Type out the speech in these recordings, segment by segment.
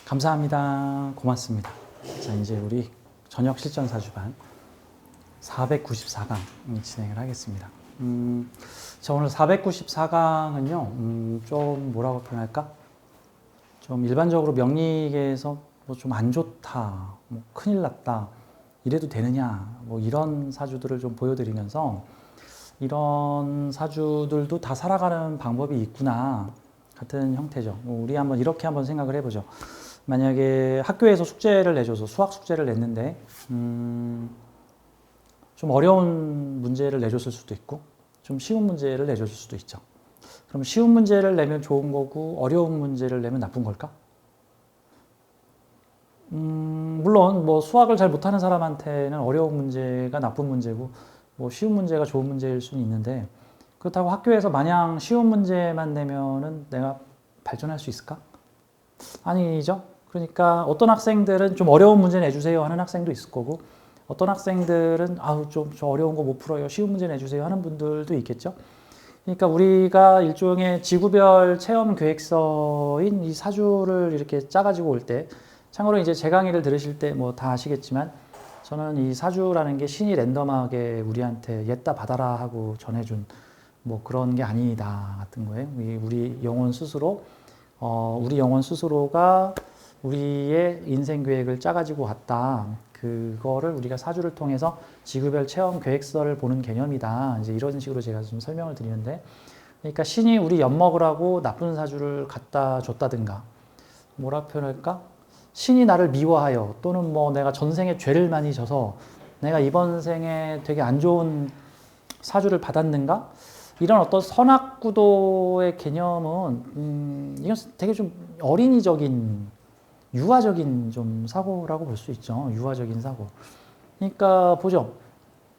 감사합니다. 고맙습니다. 자, 이제 우리 저녁 실전 사주반 494강 진행을 하겠습니다. 자, 오늘 494강은요, 좀 뭐라고 표현할까? 좀 일반적으로 명리계에서 뭐 좀 안 좋다, 뭐 큰일 났다, 이래도 되느냐, 뭐 이런 사주들을 좀 보여드리면서 이런 사주들도 다 살아가는 방법이 있구나 같은 형태죠. 우리 한번 이렇게 한번 생각을 해보죠. 만약에 학교에서 숙제를 내줘서 수학 숙제를 냈는데 좀 어려운 문제를 내줬을 수도 있고 좀 쉬운 문제를 내줬을 수도 있죠. 그럼 쉬운 문제를 내면 좋은 거고 어려운 문제를 내면 나쁜 걸까? 물론 뭐 수학을 잘 못하는 사람한테는 어려운 문제가 나쁜 문제고 뭐 쉬운 문제가 좋은 문제일 수는 있는데 그렇다고 학교에서 마냥 쉬운 문제만 내면은 내가 발전할 수 있을까? 아니죠. 그러니까 어떤 학생들은 좀 어려운 문제 내주세요 하는 학생도 있을 거고 어떤 학생들은 아우 좀 저 어려운 거 못 풀어요 쉬운 문제 내주세요 하는 분들도 있겠죠. 그러니까 우리가 일종의 지구별 체험 계획서인 이 사주를 이렇게 짜가지고 올 때 참고로 이제 제 강의를 들으실 때 뭐 다 아시겠지만 저는 이 사주라는 게 신이 랜덤하게 우리한테 옛다 받아라 하고 전해준 뭐 그런 게 아니다 같은 거예요. 우리 영혼 스스로 우리 영혼 스스로가 우리의 인생 계획을 짜가지고 왔다. 그거를 우리가 사주를 통해서 지구별 체험 계획서를 보는 개념이다. 이제 이런 식으로 제가 좀 설명을 드리는데, 그러니까 신이 우리 엿먹으라고 나쁜 사주를 갖다 줬다든가, 뭐라 표현할까? 신이 나를 미워하여 또는 뭐 내가 전생에 죄를 많이 져서 내가 이번 생에 되게 안 좋은 사주를 받았는가? 이런 어떤 선악구도의 개념은 이건 되게 좀 어린이적인 유아적인 좀 사고라고 볼 수 있죠. 유아적인 사고. 그러니까 보죠.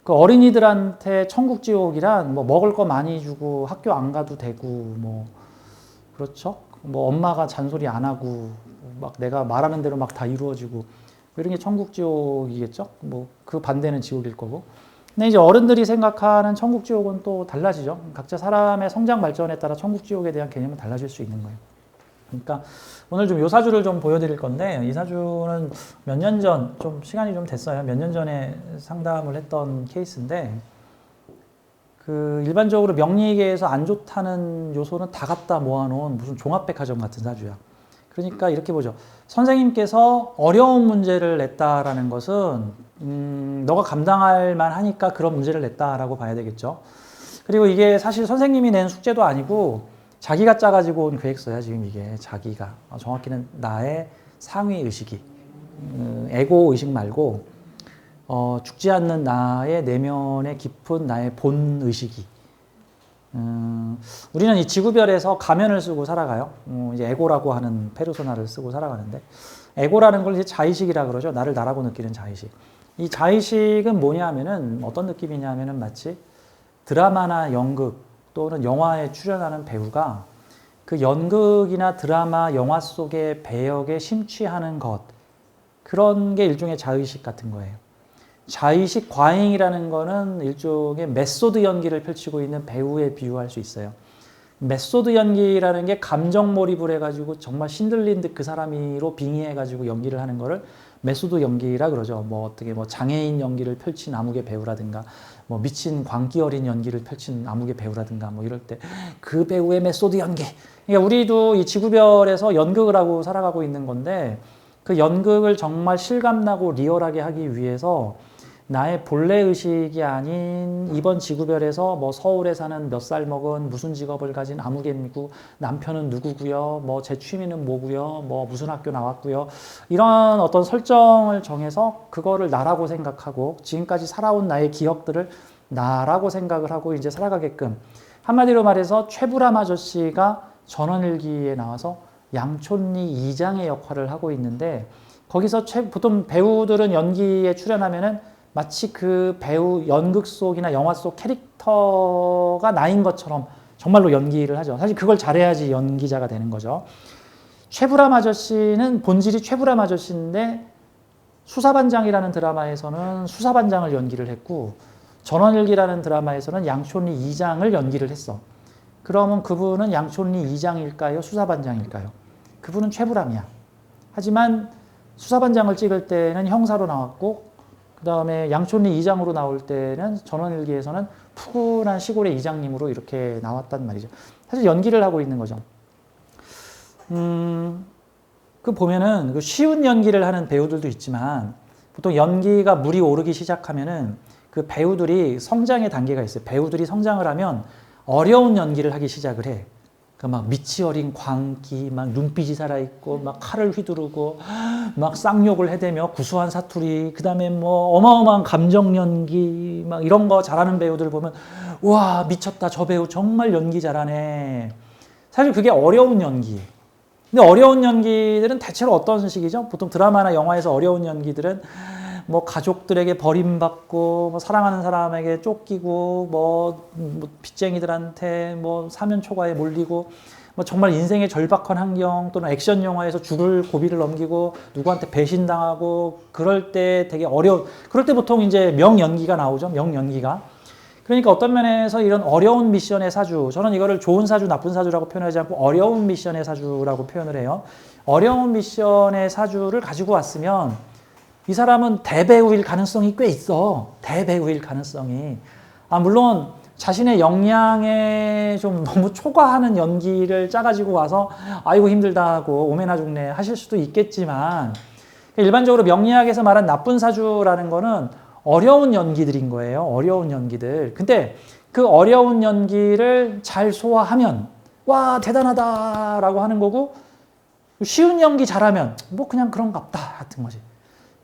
그 어린이들한테 천국 지옥이란 뭐 먹을 거 많이 주고 학교 안 가도 되고 뭐 그렇죠. 뭐 엄마가 잔소리 안 하고 막 내가 말하는 대로 막 다 이루어지고 이런 게 천국 지옥이겠죠. 뭐 그 반대는 지옥일 거고. 근데 이제 어른들이 생각하는 천국 지옥은 또 달라지죠. 각자 사람의 성장 발전에 따라 천국 지옥에 대한 개념은 달라질 수 있는 거예요. 그러니까 오늘 좀 요 사주를 좀 보여드릴 건데 이 사주는 몇 년 전, 좀 시간이 좀 됐어요. 몇 년 전에 상담을 했던 케이스인데 그 일반적으로 명리계에서 안 좋다는 요소는 다 갖다 모아놓은 무슨 종합백화점 같은 사주야. 그러니까 이렇게 보죠. 선생님께서 어려운 문제를 냈다라는 것은 너가 감당할 만하니까 그런 문제를 냈다라고 봐야 되겠죠. 그리고 이게 사실 선생님이 낸 숙제도 아니고 자기가 짜가지고 온 계획서야. 지금 이게 자기가 정확히는 나의 상위 의식이 에고 의식 말고 죽지 않는 나의 내면의 깊은 나의 본 의식이 우리는 이 지구별에서 가면을 쓰고 살아가요. 이제 에고라고 하는 페르소나를 쓰고 살아가는데 에고라는 걸 이제 자의식이라 그러죠. 나를 나라고 느끼는 자의식. 이 자의식은 뭐냐면은 어떤 느낌이냐면은 마치 드라마나 연극 또는 영화에 출연하는 배우가 그 연극이나 드라마, 영화 속의 배역에 심취하는 것 그런 게 일종의 자의식 같은 거예요. 자의식 과잉이라는 거는 일종의 메소드 연기를 펼치고 있는 배우에 비유할 수 있어요. 메소드 연기라는 게 감정 몰입을 해가지고 정말 신들린 듯 그 사람으로 빙의해가지고 연기를 하는 거를 메소드 연기라 그러죠. 뭐 어떻게 뭐 장애인 연기를 펼친 암흑의 배우라든가 뭐 미친 광기 어린 연기를 펼친 암흑의 배우라든가 뭐 이럴 때 그 배우의 메소드 연기. 그러니까 우리도 이 지구별에서 연극을 하고 살아가고 있는 건데 그 연극을 정말 실감나고 리얼하게 하기 위해서 나의 본래 의식이 아닌 이번 지구별에서 뭐 서울에 사는 몇 살 먹은 무슨 직업을 가진 아무개미고 남편은 누구고요, 뭐 제 취미는 뭐고요, 뭐 무슨 학교 나왔고요, 이런 어떤 설정을 정해서 그거를 나라고 생각하고 지금까지 살아온 나의 기억들을 나라고 생각을 하고 이제 살아가게끔 한마디로 말해서 최불암 아저씨가 전원일기에 나와서 양촌리 이장의 역할을 하고 있는데 거기서 보통 배우들은 연기에 출연하면은 마치 그 배우 연극 속이나 영화 속 캐릭터가 나인 것처럼 정말로 연기를 하죠. 사실 그걸 잘해야지 연기자가 되는 거죠. 최불암 아저씨는 본질이 최불암 아저씨인데 수사반장이라는 드라마에서는 수사반장을 연기를 했고 전원일기라는 드라마에서는 양촌리 이장을 연기를 했어. 그러면 그분은 양촌리 이장일까요? 수사반장일까요? 그분은 최불암이야. 하지만 수사반장을 찍을 때는 형사로 나왔고 그 다음에 양촌리 이장으로 나올 때는 전원일기에서는 푸근한 시골의 이장님으로 이렇게 나왔단 말이죠. 사실 연기를 하고 있는 거죠. 그 보면은 그 쉬운 연기를 하는 배우들도 있지만 보통 연기가 물이 오르기 시작하면은 그 배우들이 성장의 단계가 있어요. 배우들이 성장을 하면 어려운 연기를 하기 시작을 해. 그 막 미치 어린 광기, 막 눈빛이 살아있고, 막 칼을 휘두르고, 막 쌍욕을 해대며 구수한 사투리, 그 다음에 뭐 어마어마한 감정 연기, 막 이런 거 잘하는 배우들 보면, 와, 미쳤다. 저 배우 정말 연기 잘하네. 사실 그게 어려운 연기. 근데 어려운 연기들은 대체로 어떤 식이죠? 보통 드라마나 영화에서 어려운 연기들은 뭐 가족들에게 버림받고 뭐 사랑하는 사람에게 쫓기고 뭐 빚쟁이들한테 뭐 사면 초과에 몰리고 뭐 정말 인생의 절박한 환경 또는 액션 영화에서 죽을 고비를 넘기고 누구한테 배신당하고 그럴 때 되게 그럴 때 보통 이제 명연기가 나오죠. 명연기가. 그러니까 어떤 면에서 이런 어려운 미션의 사주, 저는 이거를 좋은 사주, 나쁜 사주라고 표현하지 않고 어려운 미션의 사주라고 표현을 해요. 어려운 미션의 사주를 가지고 왔으면 이 사람은 대배우일 가능성이 꽤 있어. 대배우일 가능성이. 물론 자신의 역량에 좀 너무 초과하는 연기를 짜가지고 와서 아이고 힘들다 하고 오메나 죽네 하실 수도 있겠지만 일반적으로 명리학에서 말한 나쁜 사주라는 거는 어려운 연기들인 거예요. 어려운 연기들. 근데 그 어려운 연기를 잘 소화하면 와 대단하다라고 하는 거고 쉬운 연기 잘하면 뭐 그냥 그런갑다 같은 거지.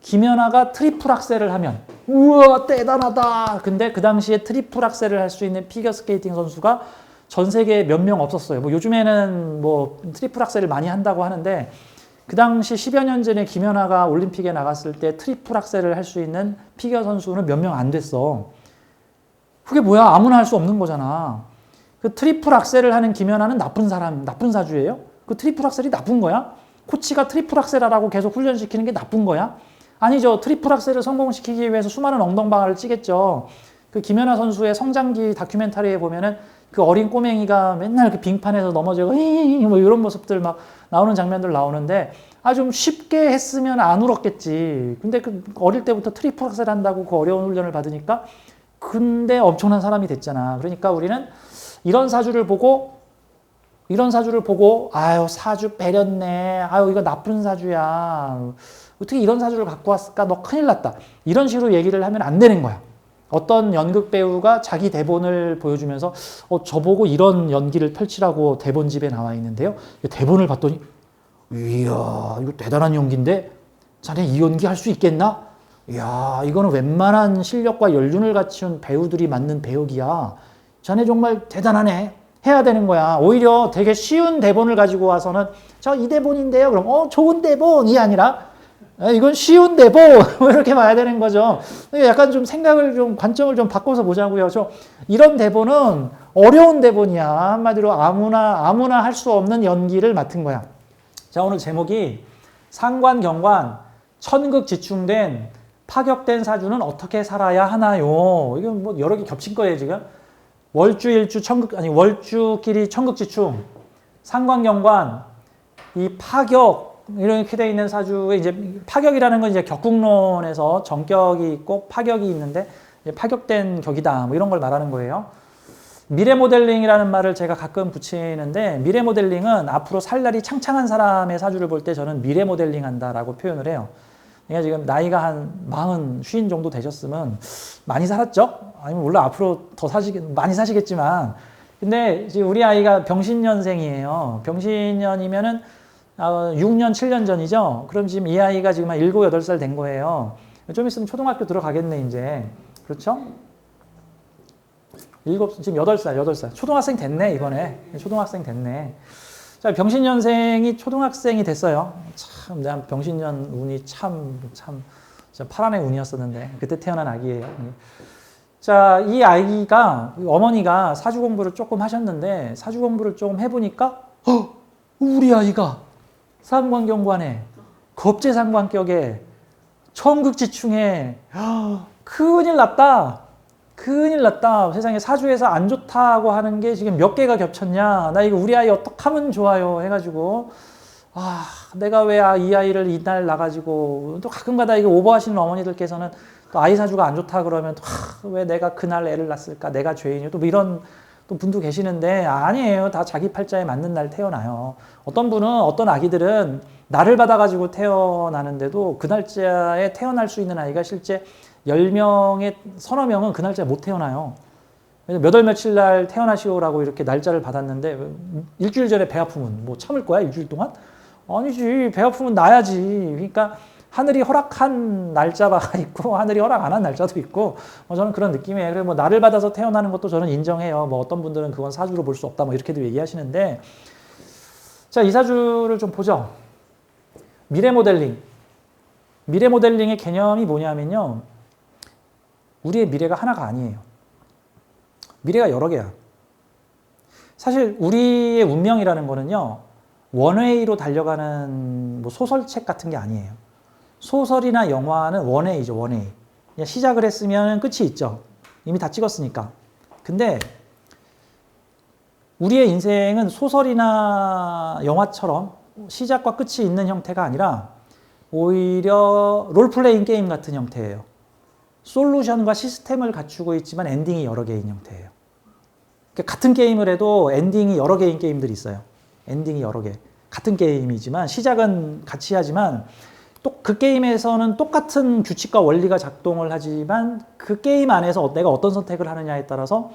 김연아가 트리플 악셀을 하면 우와 대단하다. 근데 그 당시에 트리플 악셀을 할 수 있는 피겨스케이팅 선수가 전 세계에 몇 명 없었어요. 뭐 요즘에는 뭐 트리플 악셀을 많이 한다고 하는데 그 당시 10여 년 전에 김연아가 올림픽에 나갔을 때 트리플 악셀을 할 수 있는 피겨 선수는 몇 명 안 됐어. 그게 뭐야? 아무나 할 수 없는 거잖아. 그 트리플 악셀을 하는 김연아는 나쁜 사람, 나쁜 사주예요? 그 트리플 악셀이 나쁜 거야? 코치가 트리플 악셀 하라고 계속 훈련시키는 게 나쁜 거야? 아니죠. 트리플 악셀을 성공시키기 위해서 수많은 엉덩방아를 찌겠죠. 그 김연아 선수의 성장기 다큐멘터리에 보면은 그 어린 꼬맹이가 맨날 그 빙판에서 넘어지고 뭐 이런 모습들 막 나오는 장면들 나오는데 좀 쉽게 했으면 안 울었겠지. 근데 그 어릴 때부터 트리플 악셀 한다고 그 어려운 훈련을 받으니까 근데 엄청난 사람이 됐잖아. 그러니까 우리는 이런 사주를 보고 아유 사주 배렸네. 아유 이거 나쁜 사주야. 어떻게 이런 사주를 갖고 왔을까? 너 큰일 났다. 이런 식으로 얘기를 하면 안 되는 거야. 어떤 연극 배우가 자기 대본을 보여주면서 저보고 이런 연기를 펼치라고 대본집에 나와 있는데요. 대본을 봤더니 이야 이거 대단한 연기인데 자네 이 연기 할 수 있겠나? 이야 이거는 웬만한 실력과 연륜을 갖춘 배우들이 맡는 배역이야. 자네 정말 대단하네. 해야 되는 거야. 오히려 되게 쉬운 대본을 가지고 와서는 저 이 대본인데요. 그럼 좋은 대본이 아니라 이건 쉬운 대본 이렇게 봐야 되는 거죠. 약간 좀 생각을 좀 관점을 좀 바꿔서 보자고요. 이런 대본은 어려운 대본이야. 한마디로 아무나 할 수 없는 연기를 맡은 거야. 자 오늘 제목이 상관경관 천극지충된 파격된 사주는 어떻게 살아야 하나요? 이거 뭐 여러 개 겹친 거예요 지금. 월주일주 월주끼리 천극지충 상관경관 이 파격 이렇게 돼 있는 사주에 이제 파격이라는 건 이제 격국론에서 정격이 있고 파격이 있는데 파격된 격이다 뭐 이런 걸 말하는 거예요. 미래 모델링이라는 말을 제가 가끔 붙이는데 미래 모델링은 앞으로 살 날이 창창한 사람의 사주를 볼 때 저는 미래 모델링 한다라고 표현을 해요. 그러니까 지금 나이가 한 40, 50 정도 되셨으면 많이 살았죠? 아니면 물론 앞으로 더 많이 사시겠지만 근데 지금 우리 아이가 병신년생이에요. 병신년이면은 6년, 7년 전이죠? 그럼 지금 이 아이가 지금 한 7, 8살 된 거예요. 좀 있으면 초등학교 들어가겠네, 이제. 그렇죠? 지금 8살. 초등학생 됐네, 이번에. 초등학생 됐네. 자, 병신년생이 초등학생이 됐어요. 참, 난 병신년 운이 참, 파란의 운이었었는데. 그때 태어난 아기예요. 자, 이 아이가, 어머니가 사주 공부를 조금 하셨는데, 사주 공부를 조금 해보니까, 우리 아이가 상관경관에 겁재상관격에 천극지충에 큰일 났다. 큰일 났다. 세상에 사주에서 안 좋다고 하는 게 지금 몇 개가 겹쳤냐. 나 이거 우리 아이 어떡하면 좋아요. 해가지고 내가 왜 이 아이를 이날 나가지고 또 가끔가다 이거 오버하시는 어머니들께서는 또 아이 사주가 안 좋다 그러면 왜 내가 그날 애를 낳았을까? 내가 죄인이요. 또 이런 또 분도 계시는데 아니에요. 다 자기 팔자에 맞는 날 태어나요. 어떤 분은 어떤 아기들은 날을 받아가지고 태어나는데도 그 날짜에 태어날 수 있는 아이가 실제 10명에 서너 명은 그 날짜에 못 태어나요. 몇 월 며칠 날 태어나시오라고 이렇게 날짜를 받았는데 일주일 전에 배 아프면 뭐 참을 거야? 일주일 동안? 아니지. 배 아프면 나야지. 그러니까 하늘이 허락한 날짜가 있고 하늘이 허락 안 한 날짜도 있고 저는 그런 느낌이에요. 그래서 뭐 날을 받아서 태어나는 것도 저는 인정해요. 뭐 어떤 분들은 그건 사주로 볼 수 없다 뭐 이렇게도 얘기하시는데 자, 이 사주를 좀 보죠. 미래 모델링. 미래 모델링의 개념이 뭐냐면요. 우리의 미래가 하나가 아니에요. 미래가 여러 개야. 사실 우리의 운명이라는 거는요. 원웨이로 달려가는 뭐 소설책 같은 게 아니에요. 소설이나 영화는 원웨이죠. 원웨이. 그냥 시작을 했으면 끝이 있죠. 이미 다 찍었으니까. 근데 우리의 인생은 소설이나 영화처럼 시작과 끝이 있는 형태가 아니라 오히려 롤플레잉 게임 같은 형태예요. 솔루션과 시스템을 갖추고 있지만 엔딩이 여러 개인 형태예요. 그러니까 같은 게임을 해도 엔딩이 여러 개인 게임들이 있어요. 엔딩이 여러 개. 같은 게임이지만 시작은 같이 하지만 또 그 게임에서는 똑같은 규칙과 원리가 작동을 하지만 그 게임 안에서 내가 어떤 선택을 하느냐에 따라서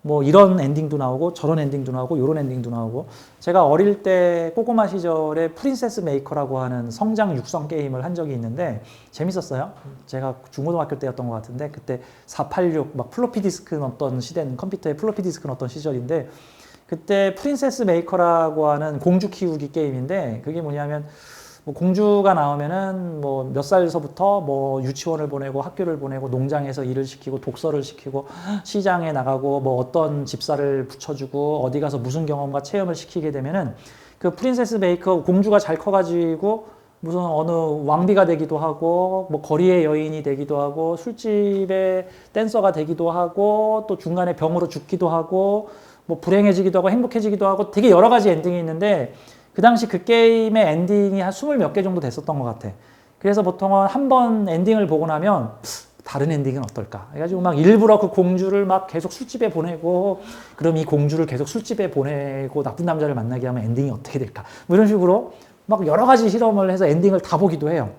뭐 이런 엔딩도 나오고 저런 엔딩도 나오고 이런 엔딩도 나오고 제가 어릴 때 꼬꼬마 시절에 프린세스 메이커라고 하는 성장 육성 게임을 한 적이 있는데 재밌었어요. 제가 중고등학교 때였던 것 같은데 그때 486 막 플로피 디스크 넣었던 시대는 컴퓨터에 플로피 디스크 넣었던 시절인데 그때 프린세스 메이커라고 하는 공주 키우기 게임인데 그게 뭐냐면 뭐 공주가 나오면은 뭐 몇 살서부터 뭐 유치원을 보내고 학교를 보내고 농장에서 일을 시키고 독서를 시키고 시장에 나가고 뭐 어떤 집사를 붙여주고 어디 가서 무슨 경험과 체험을 시키게 되면은 그 프린세스 메이커 공주가 잘 커가지고 무슨 어느 왕비가 되기도 하고 뭐 거리의 여인이 되기도 하고 술집의 댄서가 되기도 하고 또 중간에 병으로 죽기도 하고 뭐 불행해지기도 하고 행복해지기도 하고 되게 여러 가지 엔딩이 있는데 그 당시 그 게임의 엔딩이 한 20 몇 개 정도 됐었던 것 같아. 그래서 보통은 한 번 엔딩을 보고 나면 다른 엔딩은 어떨까? 해가지고 막 일부러 그 공주를 막 계속 술집에 보내고 그럼 이 공주를 계속 술집에 보내고 나쁜 남자를 만나게 하면 엔딩이 어떻게 될까? 뭐 이런 식으로 막 여러 가지 실험을 해서 엔딩을 다 보기도 해요.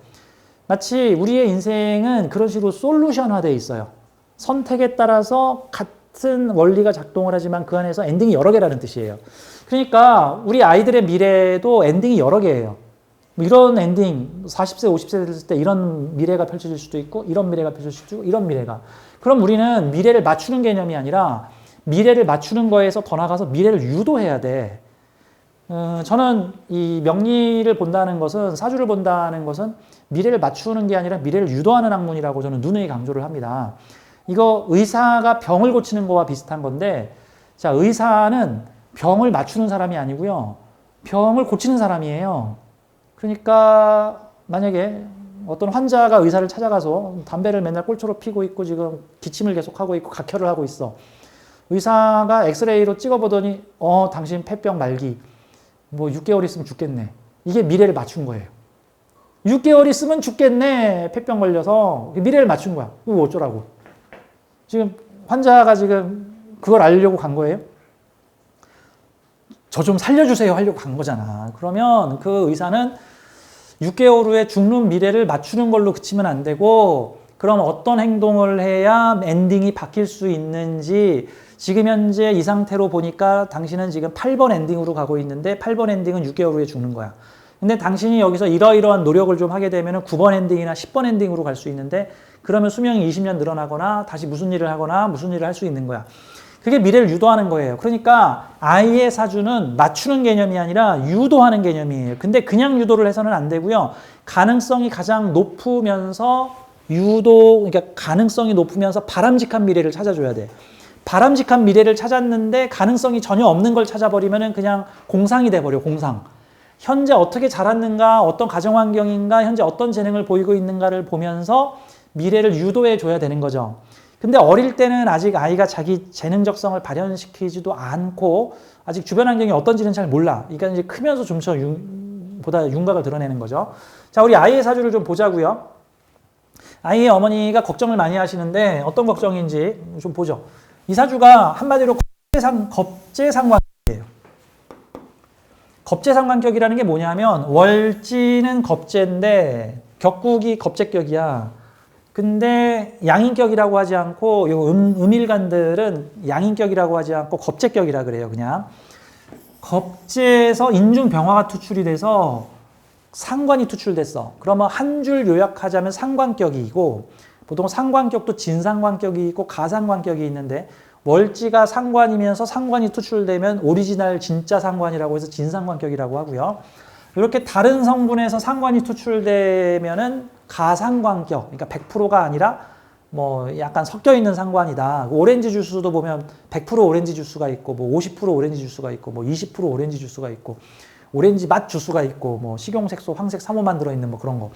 마치 우리의 인생은 그런 식으로 솔루션화되어 있어요. 선택에 따라서 같은 원리가 작동을 하지만 그 안에서 엔딩이 여러 개라는 뜻이에요. 그러니까 우리 아이들의 미래도 엔딩이 여러 개예요. 뭐 이런 엔딩, 40세, 50세 됐을 때 이런 미래가 펼쳐질 수도 있고 이런 미래가 펼쳐질 수도 있고 이런 미래가. 그럼 우리는 미래를 맞추는 개념이 아니라 미래를 맞추는 거에서 더 나가서 미래를 유도해야 돼. 저는 이 명리를 본다는 것은 사주를 본다는 것은 미래를 맞추는 게 아니라 미래를 유도하는 학문이라고 저는 누누이 강조를 합니다. 이거 의사가 병을 고치는 거와 비슷한 건데 자, 의사는 병을 맞추는 사람이 아니고요. 병을 고치는 사람이에요. 그러니까 만약에 어떤 환자가 의사를 찾아가서 담배를 맨날 꼴초로 피고 있고 지금 기침을 계속하고 있고 각혈을 하고 있어. 의사가 엑스레이로 찍어보더니 당신 폐병 말기. 뭐 6개월 있으면 죽겠네. 이게 미래를 맞춘 거예요. 6개월 있으면 죽겠네. 폐병 걸려서 미래를 맞춘 거야. 이거 어쩌라고. 지금 환자가 지금 그걸 알려고 간 거예요. 저 좀 살려주세요 하려고 간 거잖아. 그러면 그 의사는 6개월 후에 죽는 미래를 맞추는 걸로 그치면 안 되고 그럼 어떤 행동을 해야 엔딩이 바뀔 수 있는지 지금 현재 이 상태로 보니까 당신은 지금 8번 엔딩으로 가고 있는데 8번 엔딩은 6개월 후에 죽는 거야. 근데 당신이 여기서 이러이러한 노력을 좀 하게 되면 9번 엔딩이나 10번 엔딩으로 갈 수 있는데 그러면 수명이 20년 늘어나거나 다시 무슨 일을 하거나 무슨 일을 할 수 있는 거야. 그게 미래를 유도하는 거예요. 그러니까 아이의 사주는 맞추는 개념이 아니라 유도하는 개념이에요. 근데 그냥 유도를 해서는 안 되고요. 가능성이 가장 높으면서 그러니까 가능성이 높으면서 바람직한 미래를 찾아줘야 돼. 바람직한 미래를 찾았는데 가능성이 전혀 없는 걸 찾아버리면 그냥 공상이 돼버려, 공상. 현재 어떻게 자랐는가, 어떤 가정환경인가, 현재 어떤 재능을 보이고 있는가를 보면서 미래를 유도해 줘야 되는 거죠. 근데 어릴 때는 아직 아이가 자기 재능적성을 발현시키지도 않고 아직 주변 환경이 어떤지는 잘 몰라. 그러니까 이제 크면서 좀 더 보다 윤곽을 드러내는 거죠. 자, 우리 아이의 사주를 좀 보자고요. 아이의 어머니가 걱정을 많이 하시는데 어떤 걱정인지 좀 보죠. 이 사주가 한마디로 겁재상관격이에요. 겁재상관격이라는 게 뭐냐면 월지는 겁재인데 격국이 겁재격이야. 근데 양인격이라고 하지 않고 요 음일간들은 양인격이라고 하지 않고 겁재격이라 그래요. 그냥 겁재에서 인중병화가 투출이 돼서 상관이 투출됐어. 그러면 한 줄 요약하자면 상관격이고 보통 상관격도 진상관격이 있고 가상관격이 있는데 월지가 상관이면서 상관이 투출되면 오리지널 진짜 상관이라고 해서 진상관격이라고 하고요. 이렇게 다른 성분에서 상관이 투출되면은 가상관격, 그러니까 100%가 아니라 뭐 약간 섞여 있는 상관이다. 오렌지 주스도 보면 100% 오렌지 주스가 있고 뭐 50% 오렌지 주스가 있고 뭐 20% 오렌지 주스가 있고 오렌지 맛 주스가 있고 뭐 식용색소, 황색 사모만 들어있는 뭐 그런 거.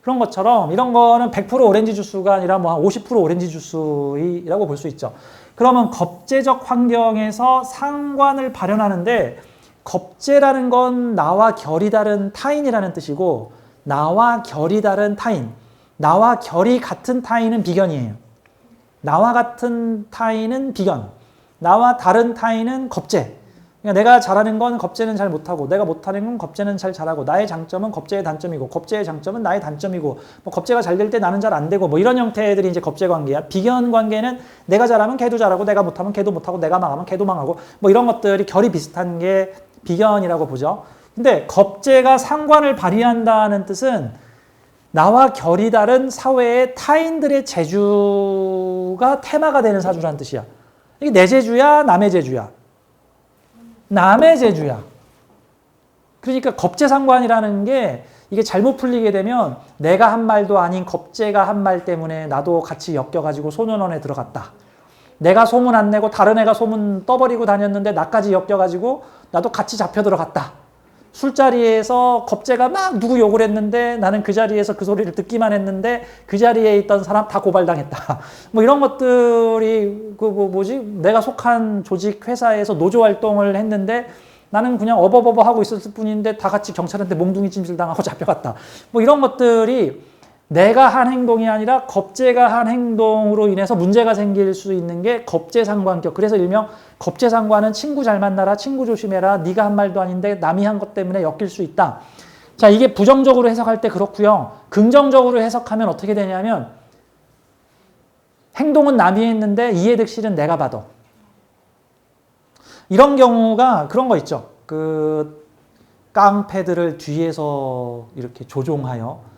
그런 것처럼 이런 거는 100% 오렌지 주스가 아니라 뭐 50% 오렌지 주스라고 볼 수 있죠. 그러면 겁재적 환경에서 상관을 발현하는데 겁재라는 건 나와 결이 다른 타인이라는 뜻이고 나와 결이 다른 타인, 나와 결이 같은 타인은 비견이에요. 나와 같은 타인은 비견, 나와 다른 타인은 겁재. 그러니까 내가 잘하는 건 겁재는 잘 못하고 내가 못하는 건 겁재는 잘 잘하고 나의 장점은 겁재의 단점이고 겁재의 장점은 나의 단점이고 뭐 겁재가 잘 될 때 나는 잘 안 되고 뭐 이런 형태들이 이제 겁재 관계야. 비견 관계는 내가 잘하면 걔도 잘하고 내가 못하면 걔도 못하고 내가 망하면 걔도 망하고 뭐 이런 것들이 결이 비슷한 게 비견이라고 보죠. 근데 겁재가 상관을 발휘한다는 뜻은 나와 결이 다른 사회의 타인들의 재주가 테마가 되는 사주라는 뜻이야. 이게 내 재주야 남의 재주야? 남의 재주야. 그러니까 겁재상관이라는 게 이게 잘못 풀리게 되면 내가 한 말도 아닌 겁재가 한 말 때문에 나도 같이 엮여가지고 소년원에 들어갔다. 내가 소문 안 내고 다른 애가 소문 떠버리고 다녔는데 나까지 엮여가지고 나도 같이 잡혀 들어갔다. 술자리에서 겁재가 막 누구 욕을 했는데 나는 그 자리에서 그 소리를 듣기만 했는데 그 자리에 있던 사람 다 고발당했다. 뭐 이런 것들이 내가 속한 조직 회사에서 노조 활동을 했는데 나는 그냥 어버버버 하고 있었을 뿐인데 다 같이 경찰한테 몽둥이 찜질당하고 잡혀갔다. 뭐 이런 것들이 내가 한 행동이 아니라 겁재가 한 행동으로 인해서 문제가 생길 수 있는 게 겁재상관격. 그래서 일명 겁재상관은 친구 잘 만나라, 친구 조심해라, 네가 한 말도 아닌데 남이 한 것 때문에 엮일 수 있다. 자, 이게 부정적으로 해석할 때 그렇고요. 긍정적으로 해석하면 어떻게 되냐면 행동은 남이 했는데 이해득실은 내가 받아. 이런 경우가 그런 거 있죠. 그 깡패들을 뒤에서 이렇게 조종하여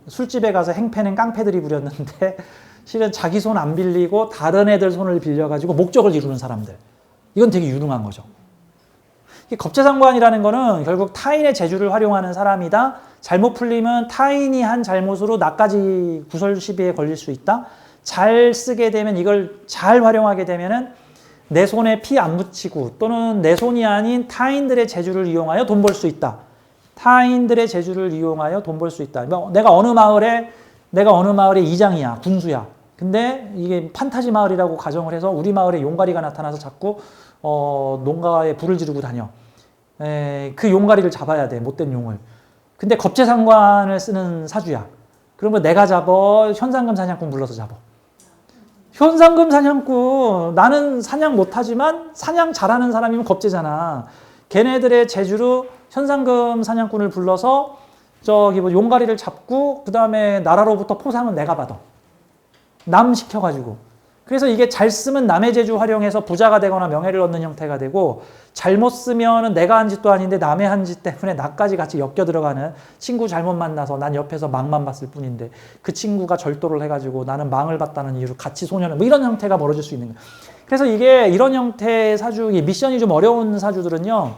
술집에 가서 행패는 깡패들이 부렸는데 실은 자기 손 안 빌리고 다른 애들 손을 빌려가지고 목적을 이루는 사람들. 이건 되게 유능한 거죠. 겁재상관이라는 거는 결국 타인의 재주를 활용하는 사람이다. 잘못 풀리면 타인이 한 잘못으로 나까지 구설 시비에 걸릴 수 있다. 잘 쓰게 되면 이걸 잘 활용하게 되면은 내 손에 피 안 묻히고 또는 내 손이 아닌 타인들의 재주를 이용하여 돈 벌 수 있다. 타인들의 재주를 이용하여 돈 벌 수 있다. 내가 어느 마을의 이장이야, 군수야. 근데 이게 판타지 마을이라고 가정을 해서 우리 마을에 용가리가 나타나서 자꾸 농가에 불을 지르고 다녀. 그 용가리를 잡아야 돼, 못된 용을. 근데 겁재상관을 쓰는 사주야. 그러면 내가 잡어, 현상금 사냥꾼 불러서 잡어. 현상금 사냥꾼, 나는 사냥 못하지만 사냥 잘하는 사람이면 겁재잖아. 걔네들의 재주로 현상금 사냥꾼을 불러서 용가리를 잡고 그 다음에 나라로부터 포상은 내가 받아. 남 시켜가지고. 그래서 이게 잘 쓰면 남의 재주 활용해서 부자가 되거나 명예를 얻는 형태가 되고 잘못 쓰면 내가 한 짓도 아닌데 남의 한 짓 때문에 나까지 같이 엮여 들어가는 친구 잘못 만나서 난 옆에서 망만 봤을 뿐인데 그 친구가 절도를 해가지고 나는 망을 봤다는 이유로 같이 소년을 뭐 이런 형태가 벌어질 수 있는 거예요. 그래서 이게 이런 형태의 사주, 미션이 좀 어려운 사주들은요.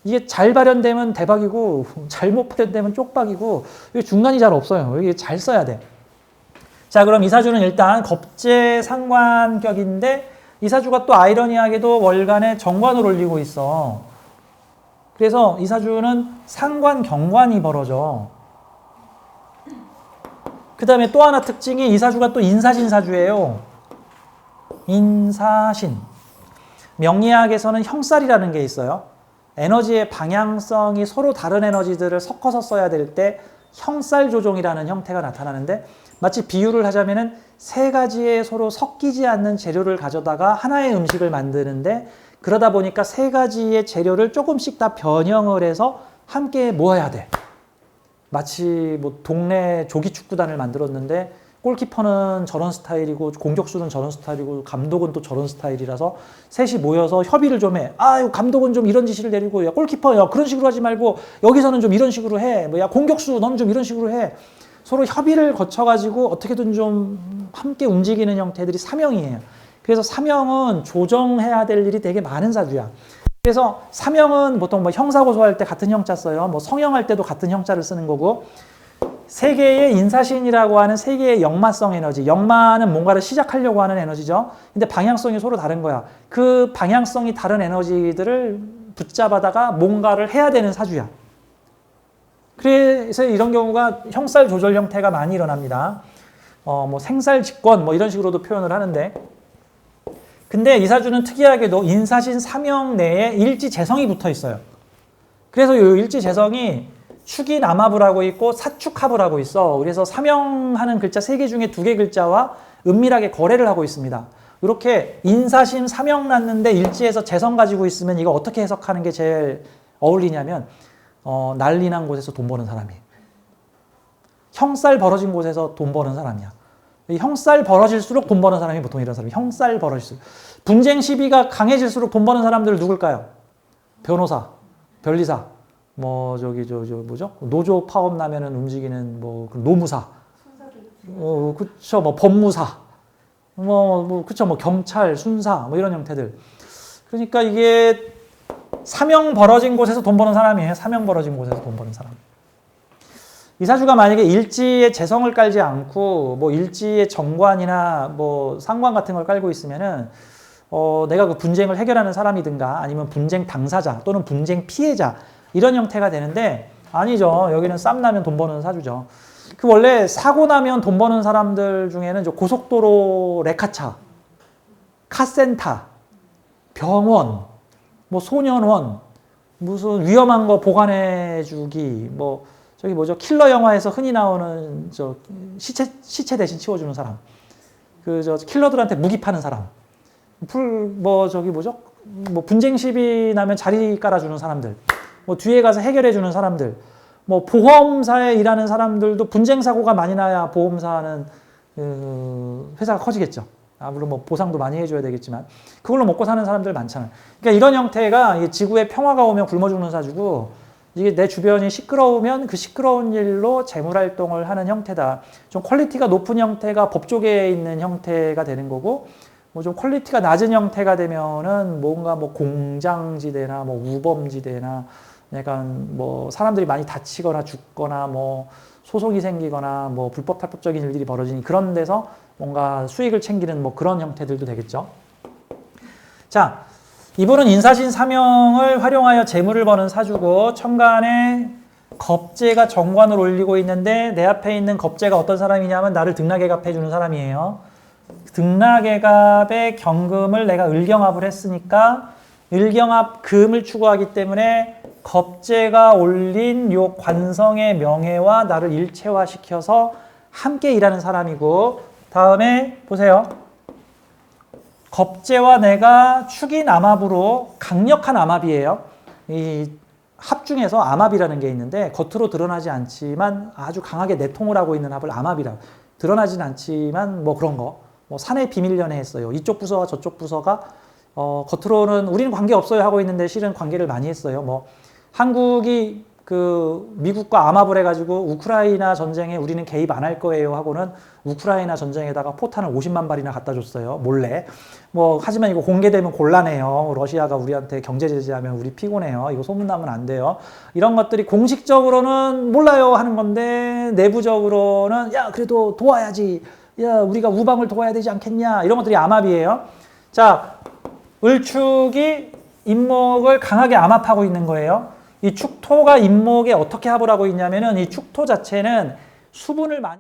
이게 잘 발현되면 대박이고 잘못 발현되면 쪽박이고 이게 중간이 잘 없어요. 이게 잘 써야 돼. 자, 그럼 이 사주는 일단 겁재상관격인데 이 사주가 또 아이러니하게도 월간에 정관을 올리고 있어. 그래서 이 사주는 상관, 경관이 벌어져. 그 다음에 또 하나 특징이 이 사주가 또 인사신 사주예요. 인사신. 명리학에서는 형살이라는 게 있어요. 에너지의 방향성이 서로 다른 에너지들을 섞어서 써야 될 때 형살 조종이라는 형태가 나타나는데, 마치 비유를 하자면은 세 가지의 서로 섞이지 않는 재료를 가져다가 하나의 음식을 만드는데, 그러다 보니까 세 가지의 재료를 조금씩 다 변형을 해서 함께 모아야 돼. 마치 뭐 동네 조기 축구단을 만들었는데 골키퍼는 저런 스타일이고 공격수는 저런 스타일이고 감독은 또 저런 스타일이라서 셋이 모여서 협의를 좀 해. 아, 감독은 좀 이런 지시를 내리고, 야 골키퍼 야 그런 식으로 하지 말고 여기서는 좀 이런 식으로 해. 뭐 야 공격수 너는 좀 이런 식으로 해. 서로 협의를 거쳐가지고 어떻게든 좀 함께 움직이는 형태들이 사명이에요. 그래서 사명은 조정해야 될 일이 되게 많은 사주야. 그래서 사명은 보통 뭐 형사고소할 때 같은 형자 써요. 뭐 성형할 때도 같은 형자를 쓰는 거고, 세 개의 인사신이라고 하는 세 개의 역마성 에너지. 역마는 뭔가를 시작하려고 하는 에너지죠. 근데 방향성이 서로 다른 거야. 그 방향성이 다른 에너지들을 붙잡아다가 뭔가를 해야 되는 사주야. 그래서 이런 경우가 형살 조절 형태가 많이 일어납니다. 뭐 생살 직권 뭐 이런 식으로도 표현을 하는데, 근데 이 사주는 특이하게도 인사신 사명 내에 일지재성이 붙어 있어요. 그래서 이 일지재성이 축이 남합을 있고 사축합을 하고 있어. 그래서 사명하는 글자 3개 중에 2개 글자와 은밀하게 거래를 하고 있습니다. 이렇게 인사신 사명 났는데 일지에서 재성 가지고 있으면 이거 어떻게 해석하는 게 제일 어울리냐면, 난리 난 곳에서 돈 버는 사람이에요. 형살 벌어진 곳에서 돈 버는 사람이야. 형살 벌어질수록 돈 버는 사람이 보통 이런 사람이 형살 벌어질수록. 분쟁 시비가 강해질수록 돈 버는 사람들 누굴까요? 변호사, 변리사, 뭐 뭐죠? 노조 파업 나면은 움직이는 뭐 노무사, 그쵸, 뭐 법무사, 그쵸, 뭐 경찰, 순사, 뭐 이런 형태들. 그러니까 이게 사명 벌어진 곳에서 돈 버는 사람이에요. 사명 벌어진 곳에서 돈 버는 사람. 이 사주가 만약에 일지에 재성을 깔지 않고 뭐 일지에 정관이나 뭐 상관 같은 걸 깔고 있으면은 내가 그 분쟁을 해결하는 사람이든가 아니면 분쟁 당사자 또는 분쟁 피해자 이런 형태가 되는데, 아니죠. 여기는 쌈 나면 돈 버는 사주죠. 그 원래 사고 나면 돈 버는 사람들 중에는 고속도로 레카차, 카센터, 병원, 뭐 소년원, 무슨 위험한 거 보관해주기, 뭐 저기 뭐죠? 킬러 영화에서 흔히 나오는 저 시체 대신 치워주는 사람, 그 저 킬러들한테 무기 파는 사람, 뭐 저기 뭐죠? 뭐 분쟁 시비 나면 자리 깔아주는 사람들, 뭐 뒤에 가서 해결해주는 사람들, 뭐 보험사에 일하는 사람들도 분쟁 사고가 많이 나야 보험사는 회사가 커지겠죠. 물론 뭐 보상도 많이 해줘야 되겠지만 그걸로 먹고 사는 사람들 많잖아요. 그러니까 이런 형태가 지구에 평화가 오면 굶어 죽는 사주고, 이게 내 주변이 시끄러우면 그 시끄러운 일로 재물활동을 하는 형태다. 좀 퀄리티가 높은 형태가 법조계에 있는 형태가 되는 거고, 뭐 좀 퀄리티가 낮은 형태가 되면은 뭔가 뭐 공장지대나 뭐 우범지대나 약간 뭐 사람들이 많이 다치거나 죽거나 뭐 소송이 생기거나 뭐 불법 탈법적인 일들이 벌어지니 그런 데서 뭔가 수익을 챙기는 뭐 그런 형태들도 되겠죠. 자, 이분은 인사신 사명을 활용하여 재물을 버는 사주고, 천간에 겁재가 정관을 올리고 있는데 내 앞에 있는 겁재가 어떤 사람이냐면 나를 등락예갑해 주는 사람이에요. 등락예갑의 경금을 내가 을경합을 했으니까 을경합 금을 추구하기 때문에 겁재가 올린 요 관성의 명예와 나를 일체화시켜서 함께 일하는 사람이고, 다음에 보세요. 겁재와 내가 축이 남합으로 강력한 암합이에요. 이 합 중에서 암합이라는 게 있는데 겉으로 드러나지 않지만 아주 강하게 내통을 하고 있는 합을 암합이라고. 드러나진 않지만 뭐 그런 거. 뭐 사내 비밀 연애했어요. 이쪽 부서와 저쪽 부서가 겉으로는 우리는 관계 없어요 하고 있는데 실은 관계를 많이 했어요. 뭐 한국이 그 미국과 암합을 해가지고 우크라이나 전쟁에 우리는 개입 안 할 거예요 하고는 우크라이나 전쟁에다가 포탄을 50만 발이나 갖다 줬어요. 몰래. 뭐 하지만 이거 공개되면 곤란해요. 러시아가 우리한테 경제 제재하면 우리 피곤해요. 이거 소문나면 안 돼요. 이런 것들이 공식적으로는 몰라요 하는 건데 내부적으로는 야 그래도 도와야지. 야 우리가 우방을 도와야 되지 않겠냐. 이런 것들이 암합이에요. 자, 을축이 임목을 강하게 암합하고 있는 거예요. 이 축토가 임목에 어떻게 합을 하고 있냐면은 이 축토 자체는 수분을 많이